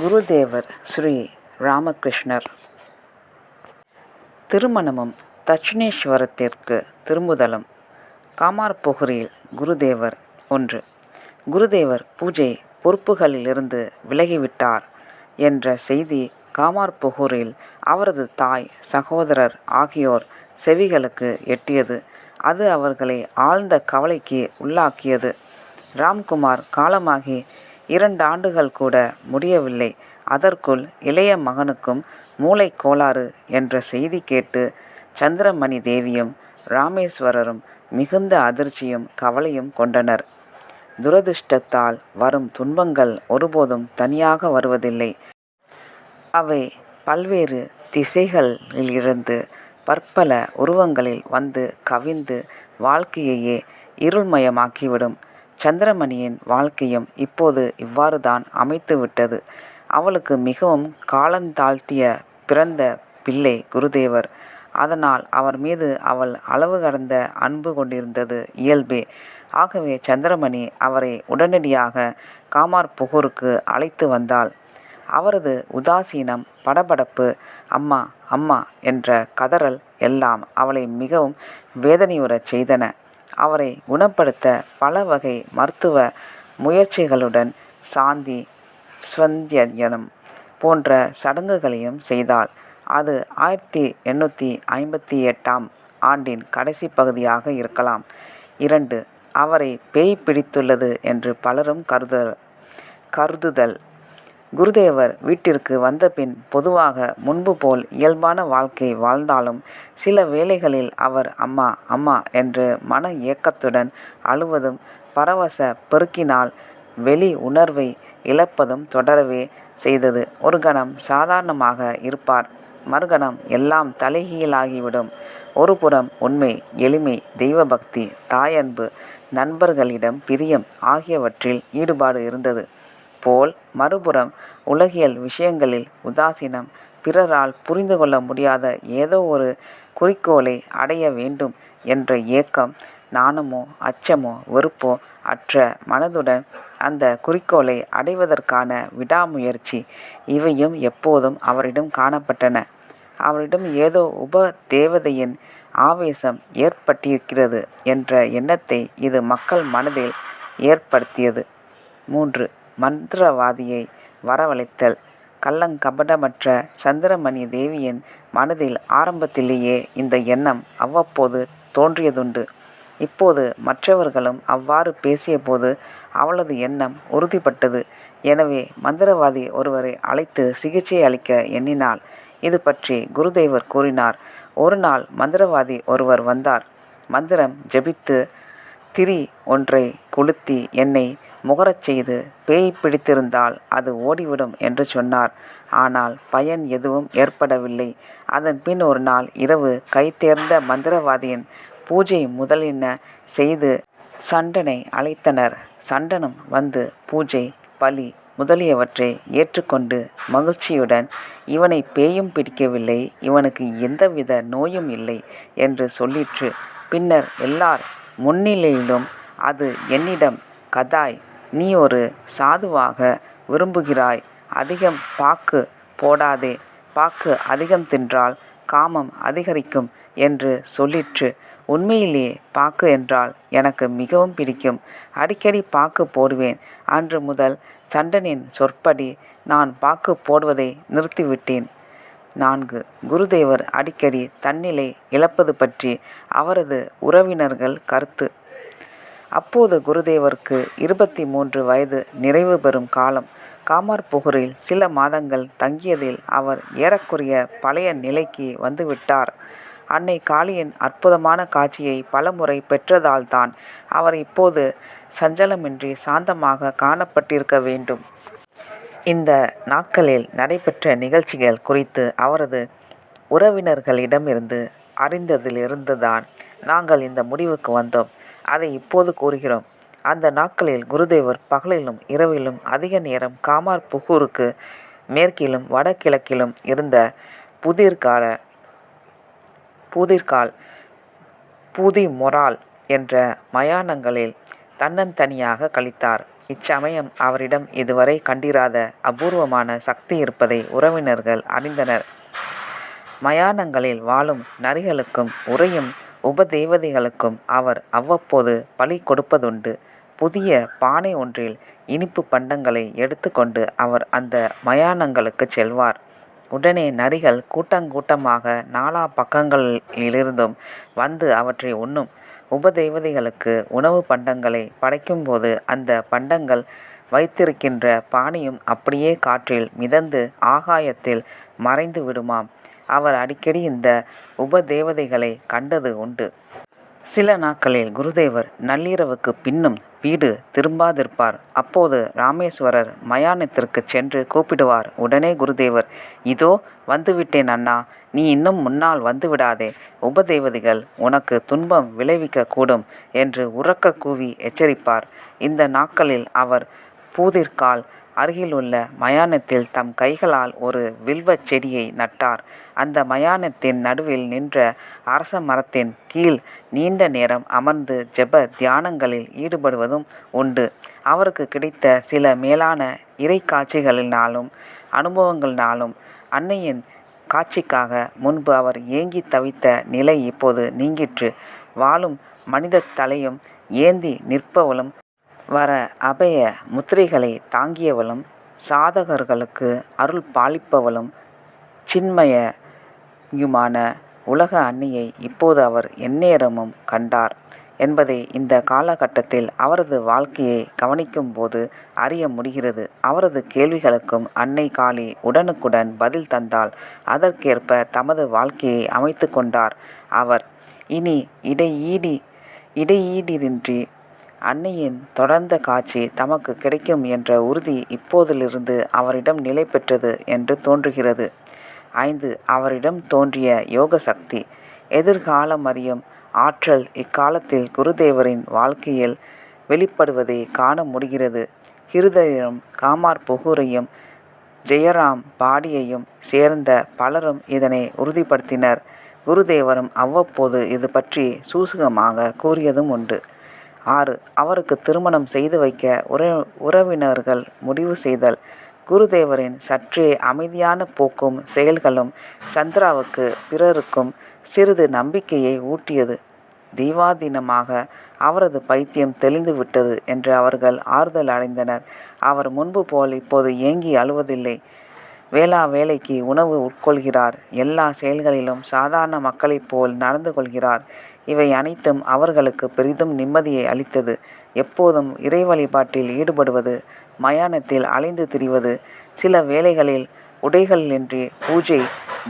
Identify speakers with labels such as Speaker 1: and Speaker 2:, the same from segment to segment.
Speaker 1: குருதேவர் ஸ்ரீ ராமகிருஷ்ணர் திருமணமும் தட்சிணேஸ்வரத்திற்கு திரும்புதலும். காமார்புகுரியில் குருதேவர் 1. குருதேவர் பூஜை பொறுப்புகளிலிருந்து விலகிவிட்டார் என்ற செய்தி காமார்புகுரில் அவரது தாய், சகோதரர் ஆகியோர் செவிகளுக்கு எட்டியது. அது அவர்களை ஆழ்ந்த கவலைக்கு உள்ளாக்கியது. ராம்குமார் காலமாகி 2 ஆண்டுகள் கூட முடியவில்லை. அதற்குள் இளைய மகனுக்கும் மூளைக் கோளாறு என்ற செய்தி கேட்டு சந்திரமணி தேவியும் ராமேஸ்வரரும் மிகுந்த அதிர்ச்சியும் கவலையும் கொண்டனர். துரதிர்ஷ்டத்தால் வரும் துன்பங்கள் ஒருபோதும் தனியாக வருவதில்லை. அவை பல்வேறு திசைகளிலிருந்து பற்பல உருவங்களில் வந்து கவிந்து வாழ்க்கையையே இருள்மயமாக்கிவிடும். சந்திரமணியின் வாழ்க்கையும் இப்போது இவ்வாறுதான் அமைத்துவிட்டது. அவளுக்கு மிகவும் காலந்தாழ்த்திய பிறந்த பிள்ளை குருதேவர். அதனால் அவர் மீது அவள் அளவு கடந்த அன்பு கொண்டிருந்தது இயல்பே. ஆகவே சந்திரமணி அவரை உடனடியாக காமார்புகூருக்கு அழைத்து வந்தாள். அவரது உதாசீனம், படபடப்பு, அம்மா அம்மா என்ற கதறல் எல்லாம் அவளை மிகவும் வேதனையுறச் செய்தன. அவரை குணப்படுத்த பல வகை மருத்துவ முயற்சிகளுடன் சாந்தி ஸ்வந்தியனம் போன்ற சடங்குகளையும் செய்தாள். அது 1858ஆம் ஆண்டின் கடைசி பகுதியாக இருக்கலாம். 2. அவரை பேய் பிடித்துள்ளது என்று பலரும் கருதுதல். குருதேவர் வீட்டிற்கு வந்தபின் பொதுவாக முன்பு போல் இயல்பான வாழ்க்கை வாழ்ந்தாலும் சில வேளைகளில் அவர் அம்மா அம்மா என்று மன ஏக்கத்துடன் அழுவதும், பரவச பெருக்கினால் வெளி உணர்வை இழப்பதும் தொடரவே செய்தது. ஒரு கணம் சாதாரணமாக இருப்பார், மறுகணம் எல்லாம் தலைகீழாகிவிடும். ஒரு புறம் உண்மை, எளிமை, தெய்வபக்தி, தாயன்பு, நண்பர்களிடம் பிரியம் ஆகியவற்றில் ஈடுபாடு இருந்தது போல், மறுபுறம் உலகியல் விஷயங்களில் உதாசீனம், பிறரால் புரிந்து கொள்ள முடியாத ஏதோ ஒரு குறிக்கோளை அடைய வேண்டும் என்ற ஏக்கம், நாணமோ அச்சமோ வெறுப்போ அற்ற மனதுடன் அந்த குறிக்கோளை அடைவதற்கான விடாமுயற்சி, இவையும் எப்போதும் அவரிடம் காணப்பட்டன. அவரிடம் ஏதோ தேவதையின் ஆவேசம் ஏற்பட்டிருக்கிறது என்ற எண்ணத்தை இது மக்கள் மனதில் ஏற்படுத்தியது. 3. மந்திரவாதியை வரவழைத்தல். கள்ளங்கபடமற்ற சந்திரமணி தேவியின் மனதில் ஆரம்பத்திலேயே இந்த எண்ணம் அவ்வப்போது தோன்றியதுண்டு. இப்போது மற்றவர்களும் அவ்வாறு பேசியபோது அவளது எண்ணம் உறுதிப்பட்டது. எனவே மந்திரவாதி ஒருவரை அழைத்து சிகிச்சை அளிக்க எண்ணினாள். இது பற்றி குருதேவர் கூறினார். ஒரு நாள் மந்திரவாதி ஒருவர் வந்தார். மந்திரம் ஜபித்து திரி ஒன்றை கொளுத்தி என்னை முகரச் செய்து பேய் பிடித்திருந்தால் அது ஓடிவிடும் என்று சொன்னார். ஆனால் பயன் எதுவும் ஏற்படவில்லை. அதன் பின் ஒரு நாள் இரவு கைதேர்ந்த மந்திரவாதியின் பூஜை முதலின செய்து சண்டனை அழைத்தனர். சண்டனும் வந்து பூஜை, பலி முதலியவற்றை ஏற்றுக்கொண்டு மகிழ்ச்சியுடன், இவனை பேயும் பிடிக்கவில்லை, இவனுக்கு எந்தவித நோயும் இல்லை என்று சொல்லிற்று. பின்னர் எல்லார் முன்னிலையிலும், அது என்னிடம் கதாய், நீ ஒரு சாதுவாக விரும்புகிறாய், அதிகம் பாக்கு போடாதே, பாக்கு அதிகம் தின்றால் காமம் அதிகரிக்கும் என்று சொல்லிற்று. உண்மையிலேயே பாக்கு என்றால் எனக்கு மிகவும் பிடிக்கும். அடிக்கடி பாக்கு போடுவேன். அன்று முதல் சண்டனின் சொற்படி நான் பாக்கு போடுவதை நிறுத்திவிட்டேன். 4. குருதேவர் அடிக்கடி தன்னிலை இழப்பது பற்றி அவரது உறவினர்கள் கருத்து. அப்போது குருதேவருக்கு 23 வயது நிறைவு பெறும் காலம். காமார்புகூரில் சில மாதங்கள் தங்கியதில் அவர் ஏறக்குறைய பழைய நிலைக்கு வந்துவிட்டார். அன்னை காளியின் அற்புதமான காட்சியை பலமுறை பெற்றதால்தான் அவர் இப்போது சஞ்சலமின்றி சாந்தமாக காணப்பட்டிருக்க வேண்டும். இந்த நாட்களில் நடைபெற்ற நிகழ்ச்சிகள் குறித்து அவரது உறவினர்களிடமிருந்து அறிந்ததிலிருந்துதான் நாங்கள் இந்த முடிவுக்கு வந்தோம். அதை இப்போது கூறுகிறோம். அந்த நாட்களில் குருதேவர் பகலிலும் இரவிலும் அதிக நேரம் காமார்புகூருக்கு மேற்கிலும் வடகிழக்கிலும் இருந்த பூதிர்கால், பூதிமொரால் என்ற மயானங்களில் தன்னந்தனியாக கழித்தார். இச்சமயம் அவரிடம் இதுவரை கண்டிராத அபூர்வமான சக்தி இருப்பதை உறவினர்கள் அறிந்தனர். மயானங்களில் வாழும் நரிகளுக்கும் உறையும் உபதேவதைகளுக்கும் அவர் அவ்வப்போது பலி கொடுப்பதுண்டு. புதிய பானை ஒன்றில் இனிப்பு பண்டங்களை எடுத்து கொண்டு அவர் அந்த மயானங்களுக்குச் செல்வார். உடனே நரிகள் கூட்டங்கூட்டமாக நாலா பக்கங்களிலிருந்தும் வந்து அவற்றை உண்ணும். உபதேவதைகளுக்கு உணவு பண்டங்களை படைக்கும்போது அந்த பண்டங்கள் வைத்திருக்கின்ற பானையும் அப்படியே காற்றில் மிதந்து ஆகாயத்தில் மறைந்து விடுமாம். அவர் அடிக்கடி இந்த உபதேவதைகளை கண்டது உண்டு. சில நாட்களில் குருதேவர் நள்ளிரவுக்கு பின்னும் வீடு திரும்பாதிருப்பார். அப்போது ராமேஸ்வரர் மயானத்திற்குச் சென்று கூப்பிடுவார். உடனே குருதேவர், இதோ வந்துவிட்டேன் அண்ணா, நீ இன்னும் முன்னால் வந்துவிடாதே, உபதேவதைகள் உனக்கு துன்பம் விளைவிக்க கூடும் என்று உரக்க கூவி எச்சரிப்பார். இந்த நாட்களில் அவர் பூதிர்கால் அருகிலுள்ள மயானத்தில் தம் கைகளால் ஒரு வில்வச் செடியை நட்டார். அந்த மயானத்தின் நடுவில் நின்ற அரச மரத்தின் கீழ் நீண்ட நேரம் அமர்ந்து ஜெப தியானங்களில் ஈடுபடுவதும் உண்டு. அவருக்கு கிடைத்த சில மேலான இறை காட்சிகளினாலும் அனுபவங்களினாலும் அன்னையின் காட்சிக்காக முன்பு அவர் ஏங்கி தவித்த நிலை இப்போது நீங்கிற்று. வாளும் மனித தலையும் ஏந்தி நிற்பவளும் வர அபய முத்திரைகளை தாங்கியவளும் சாதகர்களுக்கு அருள் பாலிப்பவளும் சின்மயுமான உலக அன்னையை இப்போது அவர் எந்நேரமும் கண்டார் என்பதை இந்த காலகட்டத்தில் அவரது வாழ்க்கையை கவனிக்கும்போது அறிய முடிகிறது. அவரது கேள்விகளுக்கும் அன்னை காளி உடனுக்குடன் பதில் தந்தால் அதற்கேற்ப தமது வாழ்க்கையை அமைத்து கொண்டார். அவர் இனி இடையீடின்றி அன்னையின் தொடர்ந்த காட்சி தமக்கு கிடைக்கும் என்ற உறுதி இப்போதிலிருந்து அவரிடம் நிலை பெற்றது என்று தோன்றுகிறது. 5. அவரிடம் தோன்றிய யோக சக்தி. எதிர்காலமறியும் ஆற்றல் இக்காலத்தில் குருதேவரின் வாழ்க்கையில் வெளிப்படுவதை காண முடிகிறது. ஹிருதயம் காமார்புகூரையும் ஜெயராம் பாடியையும் சேர்ந்த பலரும் இதனை உறுதிப்படுத்தினர். குருதேவரும் அவ்வப்போது இது பற்றி சூசகமாக கூறியதும் உண்டு. 6. அவருக்கு திருமணம் செய்து வைக்க உறவினர்கள் முடிவு செய்தல். குருதேவரின் சற்றே அமைதியான போக்கும் செயல்களும் சந்திராவுக்கு பிறருக்கும் சிறிது நம்பிக்கையை ஊட்டியது. தெய்வாதீனமாக அவரது பைத்தியம் தெளிந்து விட்டது என்று அவர்கள் ஆறுதல் அடைந்தனர். அவர் முன்பு போல் இப்போது ஏங்கி அழுவதில்லை. வேளா வேலைக்கு உணவு உட்கொள்கிறார். எல்லா செயல்களிலும் சாதாரண மக்களைப் போல் நடந்து கொள்கிறார். இவை அனைத்தும் அவர்களுக்கு பெரிதும் நிம்மதியை அளித்தது. எப்போதும் இறை வழிபாட்டில் ஈடுபடுவது, மயானத்தில் அலைந்து திரிவது, சில வேளைகளில் உடைகளின்றி பூஜை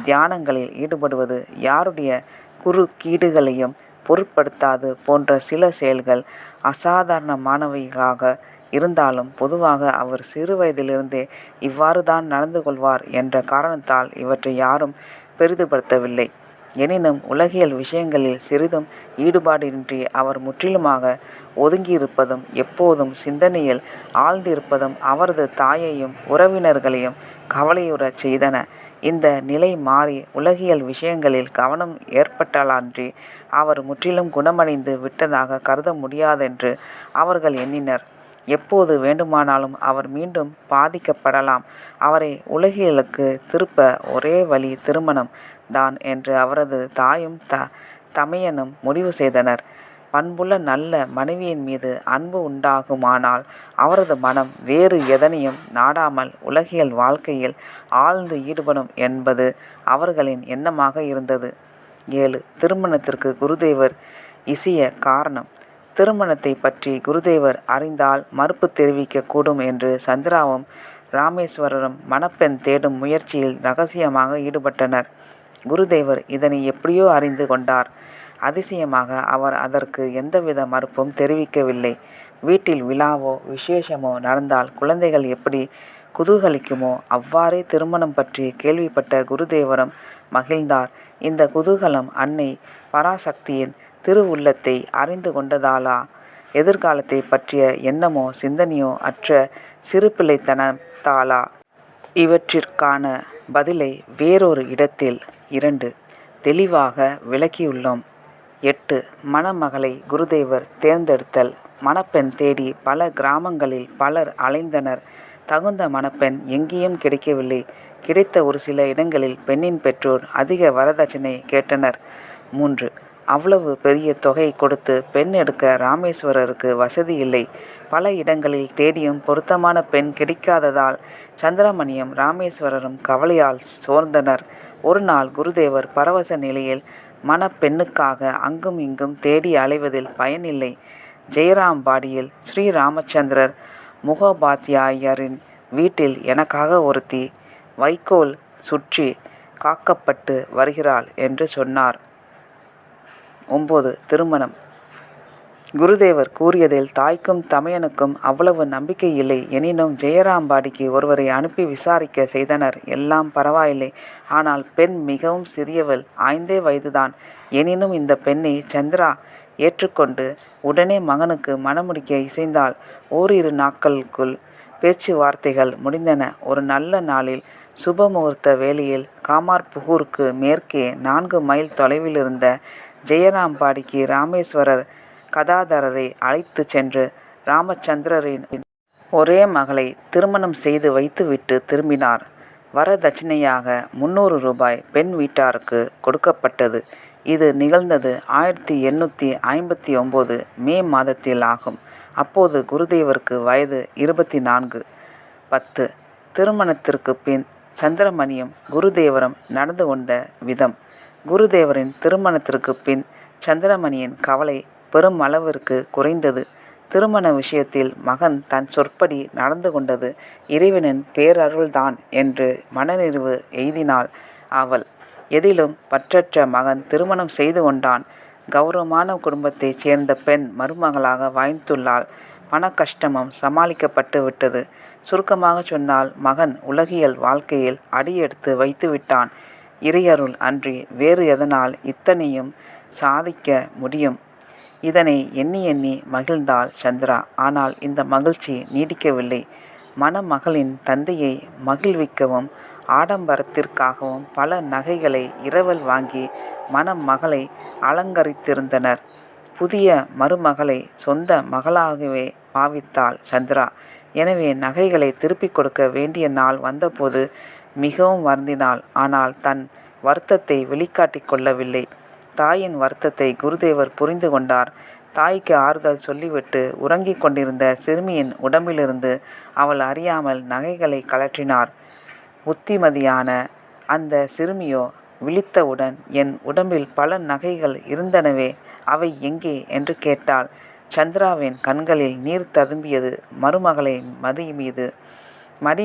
Speaker 1: தியானங்களில் ஈடுபடுவது, யாருடைய குறுக்கீடுகளையும் பொருட்படுத்தாது போன்ற சில செயல்கள் அசாதாரணமானவையாக இருந்தாலும் பொதுவாக அவர் சிறு வயதிலிருந்தே இவ்வாறு தான் நடந்து கொள்வார் என்ற காரணத்தால் இவற்றை யாரும் பெரிதுபடுத்தவில்லை. எனினும் உலகியல் விஷயங்களில் சிறிதும் ஈடுபாடின்றி அவர் முற்றிலுமாக ஒதுங்கியிருப்பதும் எப்போதும் சிந்தனையில் ஆழ்ந்திருப்பதும் அவரது தாயையும் உறவினர்களையும் கவலையுறச் செய்தன. இந்த நிலை மாறி உலகியல் விஷயங்களில் கவனம் ஏற்பட்டாலன்றி அவர் முற்றிலும் குணமடைந்து விட்டதாக கருத முடியாதென்று அவர்கள் எண்ணினர். எப்போது வேண்டுமானாலும் அவர் மீண்டும் பாதிக்கப்படலாம். அவரை உலகியலுக்கு திருப்ப ஒரே வழி திருமணம் தான் என்று அவரது தாயும் தமையனும் முடிவு செய்தனர். பண்புள்ள நல்ல மனைவியின் மீது அன்பு உண்டாகுமானால் அவரது மனம் வேறு எதனையும் நாடாமல் உலகியல் வாழ்க்கையில் ஆழ்ந்து ஈடுபடும் என்பது அவர்களின் எண்ணமாக இருந்தது. 7. திருமணத்திற்கு குருதேவர் இசிய காரணம். திருமணத்தை பற்றி குருதேவர் அறிந்தால் மறுப்பு தெரிவிக்க கூடும் என்று சந்திராவும் ராமேஸ்வரரும் மணப்பெண் தேடும் முயற்சியில் இரகசியமாக ஈடுபட்டனர். குருதேவர் இதனை எப்படியோ அறிந்து கொண்டார். அதிசயமாக அவர் அதற்கு எந்தவித மறுப்பும் தெரிவிக்கவில்லை. வீட்டில் விழாவோ விசேஷமோ நடந்தால் குழந்தைகள் எப்படி குதூகலிக்குமோ அவ்வாறே திருமணம் பற்றி கேள்விப்பட்ட குருதேவரும் மகிழ்ந்தார். இந்த குதூகலம் அன்னை பராசக்தியின் திருவுள்ளத்தை அறிந்து கொண்டதாலா, எதிர்காலத்தை பற்றிய எண்ணமோ சிந்தனையோ அற்ற சிறு பிள்ளைத்தனத்தாலா? இவற்றிற்கான பதிலை வேறொரு இடத்தில் 2 தெளிவாக விளக்கியுள்ளோம். 8. மணமகளை குருதேவர் தேர்ந்தெடுத்தல். மணப்பெண் தேடி பல கிராமங்களில் பலர் அலைந்தனர். தகுந்த மணப்பெண் எங்கேயும் கிடைக்கவில்லை. கிடைத்த ஒரு சில இடங்களில் பெண்ணின் பெற்றோர் அதிக வரதட்சணை கேட்டனர். 3. அவ்வளவு பெரிய தொகை கொடுத்து பெண் எடுக்க ராமேஸ்வரருக்கு வசதி இல்லை. பல இடங்களில் தேடியும் பொருத்தமான பெண் கிடைக்காததால் சந்திரமணியும் ராமேஸ்வரரும் கவலையால் சோர்ந்தனர். ஒரு நாள் குருதேவர் பரவச நிலையில் மணப்பெண்ணுக்காக அங்கும் இங்கும் தேடி அலைவதில் பயனில்லை. ஜெயராம்பாடியில் ஸ்ரீராமச்சந்திரர் முகோபாத்தியாயரின் வீட்டில் எனக்காக ஒருத்தி வைக்கோல் சுற்றி காக்கப்பட்டு வருகிறாள் என்று சொன்னார். 9. திருமணம். குருதேவர் கூறியதில் தாய்க்கும் தமையனுக்கும் அவ்வளவு நம்பிக்கை இல்லை. எனினும் ஜெயராம்பாடிக்கு ஒருவரை அனுப்பி விசாரிக்க செய்தனர். எல்லாம் பரவாயில்லை. ஆனால் பெண் மிகவும் சிறியவள், 5 வயதுதான். எனினும் இந்த பெண்ணை சந்திரா ஏற்றுக்கொண்டு உடனே மகனுக்கு மணமுடிக்க இசைந்தாள். ஓரிரு நாட்களுக்குள் பேச்சுவார்த்தைகள் முடிந்தன. ஒரு நல்ல நாளில் சுபமுகூர்த்த வேளையில் காமார்புகூருக்கு மேற்கே 4 மைல் தொலைவில் இருந்த ஜெயராம்பாடிக்கு ராமேஸ்வரர் கதாதரரை அழைத்து சென்று ராமச்சந்திரரின் ஒரே மகளை திருமணம் செய்து வைத்துவிட்டு திரும்பினார். வரதட்சணையாக 300 ரூபாய் பெண் வீட்டாருக்கு கொடுக்கப்பட்டது. இது நிகழ்ந்தது 1859 மே மாதத்தில் ஆகும். அப்போது குருதேவருக்கு வயது 24. 10. திருமணத்திற்கு பின் சந்திரமணியும் குருதேவரும் நடந்து கொண்ட விதம். குருதேவரின் திருமணத்திற்கு பின் சந்திரமணியின் கவலை பெரும் அளவிற்கு குறைந்தது. திருமண விஷயத்தில் மகன் தன் சொற்படி நடந்து கொண்டது இறைவனின் பேரருள்தான் என்று மனநிறைவு எய்தினாள் அவள். எதிலும் பற்றற்ற மகன் திருமணம் செய்து கொண்டான். கௌரவமான குடும்பத்தைச் சேர்ந்த பெண் மருமகளாக வாய்த்துள்ளாள். பண கஷ்டமும் சமாளிக்கப்பட்டு விட்டது. சுருக்கமாக சொன்னால் மகன் உலகியல் வாழ்க்கையில் அடியெடுத்து வைத்துவிட்டான். இறையருள் அன்றி வேறு எதனால் இத்தனையும் சாதிக்க முடியும்? இதனை எண்ணி எண்ணி மகிழ்ந்தாள் சந்திரா. ஆனால் இந்த மகிழ்ச்சி நீடிக்கவில்லை. மணமகளின் தந்தையை மகிழ்விக்கவும் ஆடம்பரத்திற்காகவும் பல நகைகளை இரவல் வாங்கி மணமகளை அலங்கரித்திருந்தனர். புதிய மருமகளை சொந்த மகளாகவே பாவித்தாள் சந்திரா. எனவே நகைகளை திருப்பிக் கொடுக்க வேண்டிய நாள் வந்தபோது மிகவும் வருந்தினாள். ஆனால் தன் வருத்தத்தை வெளிக்காட்டிக் கொள்ளவில்லை. தாயின் வருத்தத்தை குருதேவர் புரிந்து கொண்டார். தாய்க்கு ஆறுதல் சொல்லிவிட்டு உறங்கிக் கொண்டிருந்த சிறுமியின் உடம்பிலிருந்து அவள் அறியாமல் நகைகளை கழற்றினார். புத்திமதியான அந்த சிறுமியோ விழித்தவுடன், என் உடம்பில் பல நகைகள் இருந்தனவே, அவை எங்கே என்று கேட்டாள். சந்திராவின் கண்களில் நீர் ததும்பியது. மருமகளை மடி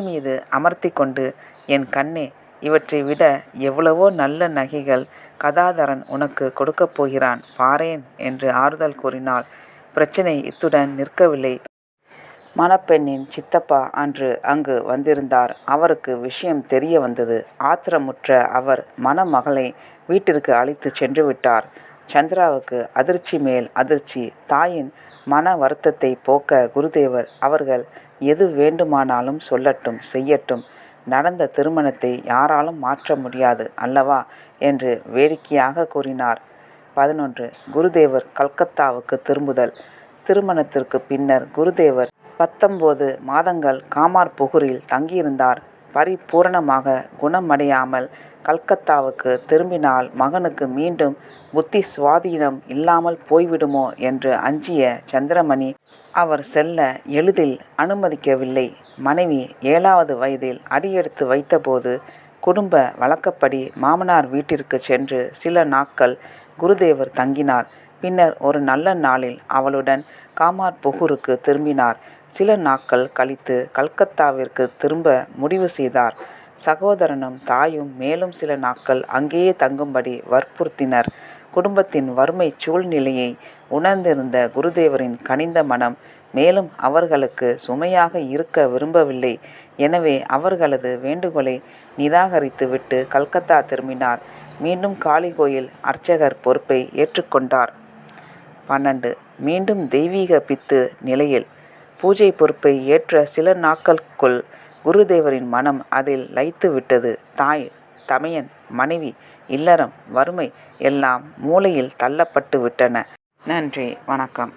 Speaker 1: மீது அமர்த்தி கொண்டு, என் கண்ணே, இவற்றை விட எவ்வளவோ நல்ல நகைகள் கதாதரன் உனக்கு கொடுக்கப் போகிறான் பாரேன் என்று ஆறுதல் கூறினாள். பிரச்சனை இத்துடன் நிற்கவில்லை. மணப்பெண்ணின் சித்தப்பா அன்று அங்கு வந்திருந்தார். அவருக்கு விஷயம் தெரிய வந்தது. ஆத்திரமுற்ற அவர் மணமகளை வீட்டிற்கு அழைத்து சென்று விட்டார். சந்திராவுக்கு அதிர்ச்சி மேல் அதிர்ச்சி. தாயின் மன வருத்தத்தை போக்க குருதேவர், அவர்கள் எது வேண்டுமானாலும் சொல்லட்டும், செய்யட்டும். நடந்த திருமணத்தை யாராலும் மாற்ற முடியாது அல்லவா என்று வேடிக்கையாக கூறினார். 11. குருதேவர் கல்கத்தாவுக்கு திரும்புதல். திருமணத்திற்கு பின்னர் குருதேவர் 19 மாதங்கள் காமார்புகூரில் தங்கியிருந்தார். பரிபூரணமாக குணமடையாமல் கல்கத்தாவுக்கு திரும்பினால் மகனுக்கு மீண்டும் புத்தி சுவாதீனம் இல்லாமல் போய்விடுமோ என்று அஞ்சிய சந்திரமணி அவர் செல்ல எளிதில் அனுமதிக்கவில்லை. மனைவி 7வது வயதில் அடியெடுத்து வைத்தபோது குடும்ப வழக்கப்படி மாமனார் வீட்டிற்கு சென்று சில நாட்கள் குருதேவர் தங்கினார். பின்னர் ஒரு நல்ல நாளில் அவளுடன் காமார்புகூருக்கு திரும்பினார். சில நாட்கள் கழித்து கல்கத்தாவிற்கு திரும்ப முடிவு செய்தார். சகோதரனும் தாயும் மேலும் சில நாட்கள் அங்கேயே தங்கும்படி வற்புறுத்தினர். குடும்பத்தின் வறுமை சூழ்நிலையை உணர்ந்திருந்த குருதேவரின் கனிந்த மனம் மேலும் அவர்களுக்கு சுமையாக இருக்க விரும்பவில்லை. எனவே அவர்களது வேண்டுகோளை நிராகரித்துவிட்டு கல்கத்தா திரும்பினார். மீண்டும் காளிகோயில் அர்ச்சகர் பொறுப்பை ஏற்றுக்கொண்டார். 12. மீண்டும் தெய்வீக பித்து நிலையில். பூஜை பொறுப்பை ஏற்ற சில நாட்களுக்குள் குருதேவரின் மனம் அதில் லயித்து விட்டது. தாய், தமையன், மனைவி, இல்லறம், வறுமை எல்லாம் மூலையில் தள்ளப்பட்டு விட்டன. நன்றி, வணக்கம்.